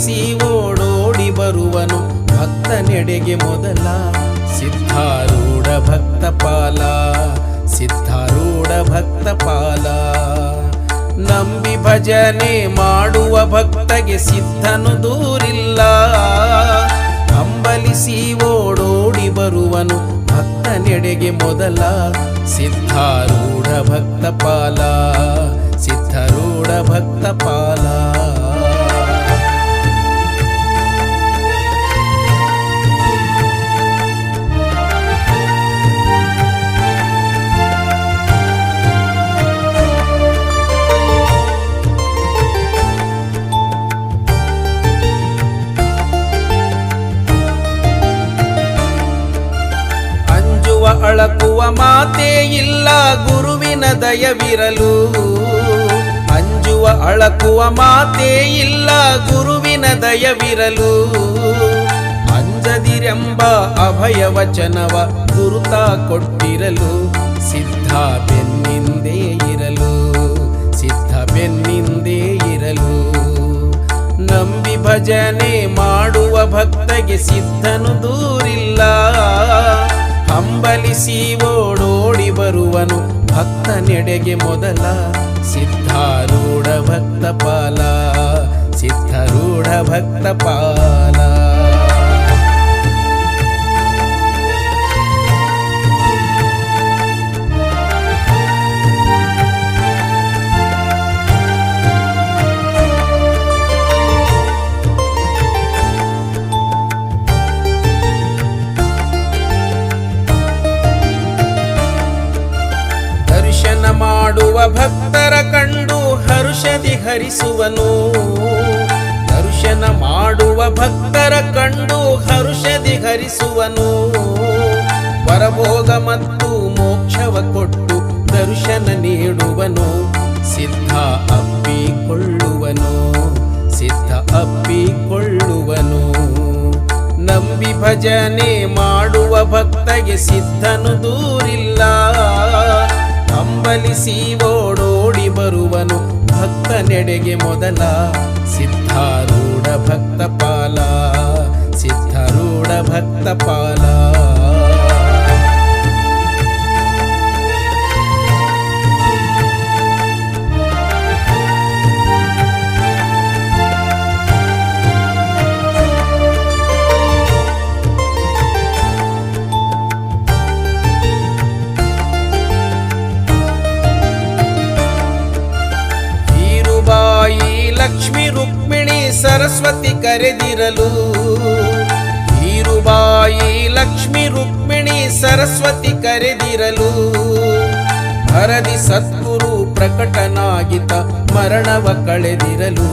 ಹಂಬಲಿಸಿ ಓಡೋಡಿ ಬರುವನು ಭಕ್ತನೆಡೆಗೆ ಮೊದಲ ಸಿದ್ಧಾರೂಢ ಭಕ್ತ ಪಾಲ ಸಿದ್ಧಾರೂಢ ಭಕ್ತ ಪಾಲ. ನಂಬಿ ಭಜನೆ ಮಾಡುವ ಭಕ್ತಗೆ ಸಿದ್ಧನು ದೂರಿಲ್ಲ, ಹಂಬಲಿಸಿ ಓಡೋಡಿ ಬರುವನು ಭಕ್ತನೆಡೆಗೆ ಮೊದಲ ಸಿದ್ಧಾರೂಢ ಭಕ್ತ ಪಾಲ ಸಿದ್ಧಾರೂಢ ಭಕ್ತ ಪಾಲ. ಅಳಕುವ ಮಾತೇ ಇಲ್ಲ ಗುರುವಿನ ದಯವಿರಲು, ಅಂಜುವ ಅಳಕುವ ಮಾತೇ ಇಲ್ಲ ಗುರುವಿನ ದಯವಿರಲು. ಅಂಜದಿರೆಂಬ ಅಭಯ ವಚನವ ಗುರುತ ಕೊಟ್ಟಿರಲು, ಸಿದ್ಧ ಬೆನ್ನಿಂದೇ ಇರಲು ಸಿದ್ಧ ಬೆನ್ನಿಂದೇ ಇರಲು. ನಂಬಿ ಭಜನೆ ಮಾಡುವ ಭಕ್ತಗೆ ಸಿದ್ಧನು ದೂರಿಲ್ಲ, ಹಂಬಲಿಸಿ ಓಡೋಡಿ ಬರುವನು ಭಕ್ತನೆಡೆಗೆ ಮೊದಲ ಸಿದ್ಧಾರೂಢ ಭಕ್ತ ಪಾಲ ಸಿದ್ಧಾರೂಢ ಭಕ್ತ ಪಾಲ. ಮಾಡುವ ಭಕ್ತರ ಕಂಡು ಹರುಷದಿ ಹರಿಸುವನು, ದರ್ಶನ ಮಾಡುವ ಭಕ್ತರ ಕಂಡು ಹರುಷದಿ ಹರಿಸುವನು. ಪರಭೋಗ ಮತ್ತು ಮೋಕ್ಷವ ಕೊಟ್ಟು ದರ್ಶನ ನೀಡುವನು, ಸಿದ್ಧ ಅಪ್ಪಿಕೊಳ್ಳುವನು ಸಿದ್ಧ ಅಪ್ಪಿಕೊಳ್ಳುವನು. ನಂಬಿ ಭಜನೆ ಮಾಡುವ ಭಕ್ತಗೆ ಸಿದ್ಧನು ದೂರಿಲ್ಲ, ಹಂಬಲಿಸಿ ಓಡೋಡಿ ಬರುವನು ಭಕ್ತನೆಡೆಗೆ ಮೊದಲ ಸಿದ್ಧಾರೂಢ ಭಕ್ತ ಪಾಲ ಸಿದ್ಧಾರೂಢ ಭಕ್ತ ಪಾಲ. ಲಕ್ಷ್ಮಿ ರುಕ್ಮಿಣಿ ಸರಸ್ವತಿ ಕರೆದಿರಲು, ಹೀರುಬಾಯಿ ಲಕ್ಷ್ಮಿ ರುಕ್ಮಿಣಿ ಸರಸ್ವತಿ ಕರೆದಿರಲು. ಹರದಿ ಸದ್ಗುರು ಪ್ರಕಟನಾಗಿತ ಮರಣವ ಕಳೆದಿರಲು,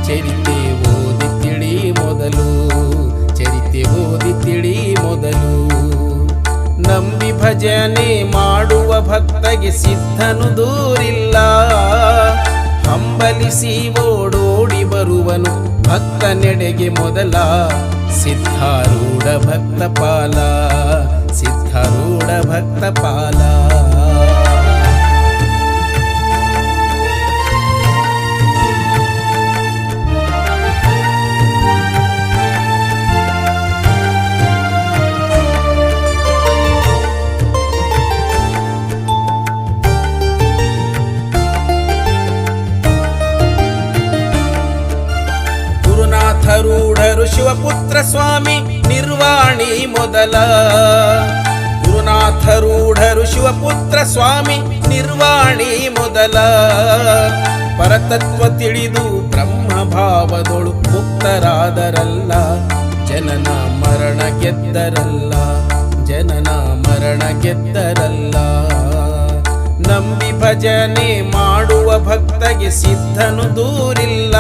ಚರಿತೆ ಓದಿ ತಿಳಿ ಮೊದಲು ಚರಿತೆ ಓದಿ ತಿಳಿ ಮೊದಲು. ನಂಬಿ ಭಜನೆ ಮಾಡುವ ಭಕ್ತಗೆ ಸಿದ್ಧನು ದೂರಿಲ್ಲ, ಹಂಬಲಿಸಿ ಓಡೋಡಿ ಬರುವನು ಭಕ್ತನೆಡೆಗೆ ಮೊದಲ ಸಿದ್ಧಾರೂಢ ಭಕ್ತ ಪಾಲ ಸಿದ್ಧಾರೂಢ ಭಕ್ತ ಪಾಲ. ಗುರುನಾಥರೂಢರು ಶಿವಪುತ್ರ ಸ್ವಾಮಿ ನಿರ್ವಾಣಿ ಮೊದಲ, ಗುರುನಾಥರೂಢರು ಶಿವಪುತ್ರ ಸ್ವಾಮಿ ನಿರ್ವಾಣಿ ಮೊದಲ. ಪರತತ್ವ ತಿಳಿದು ಬ್ರಹ್ಮಭಾವದೊಳು ಮುಕ್ತರಾದರಲ್ಲ, ಜನನ ಮರಣ ಗೆದ್ದರಲ್ಲ ಜನನ ಮರಣ ಗೆದ್ದರಲ್ಲ. ನಂಬಿ ಭಜನೆ ಮಾಡುವ ಭಕ್ತಗೆ ಸಿದ್ಧನು ದೂರಿಲ್ಲ,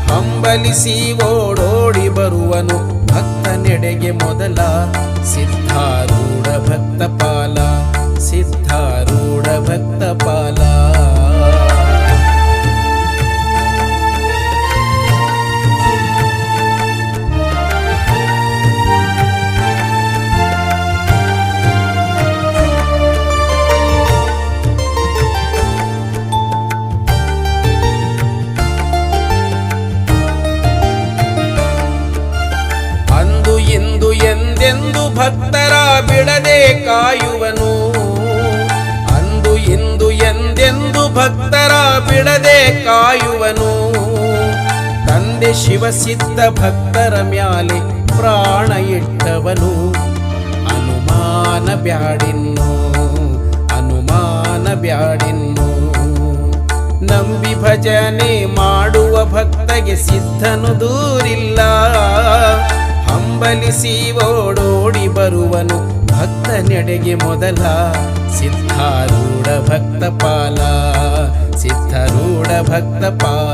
ಹಂಬಲಿಸಿ ಓಡೋಡಿ ಬರುವನು ಭಕ್ತನೆಡೆಗೆ ಮೊದಲ ಸಿದ್ಧಾರೂಢ ಭಕ್ತ ಪಾಲ ಸಿದ್ಧಾರೂಢ ಭಕ್ತ ಪಾಲ. ಭಕ್ತರ ಬಿಡದೆ ಕಾಯುವನು. ಅಂದು ಇಂದು ಎಂದೆಂದು ಭಕ್ತರ ಬಿಡದೆ ಕಾಯುವನು. ತಂದೆ ಶಿವಸಿದ್ಧ ಭಕ್ತರ ಮ್ಯಾಲೆ ಪ್ರಾಣ ಇಟ್ಟವನು. ಅನುಮಾನ ಬ್ಯಾಡಿನ್ನು, ಅನುಮಾನ ಬ್ಯಾಡಿನ್ನು. ನಂಬಿ ಭಜನೆ ಮಾಡುವ ಭಕ್ತಗೆ ಸಿದ್ಧನು ದೂರಿಲ್ಲ. ಹಂಬಲಿಸಿ ಓಡೋಡಿ ಬರುವನು ಭಕ್ತನೆಡೆಗೆ ಮೊದಲ. ಸಿದ್ಧಾರೂಢ ಭಕ್ತ ಪಾಲ, ಸಿದ್ಧಾರೂಢ ಭಕ್ತ ಪಾಲ.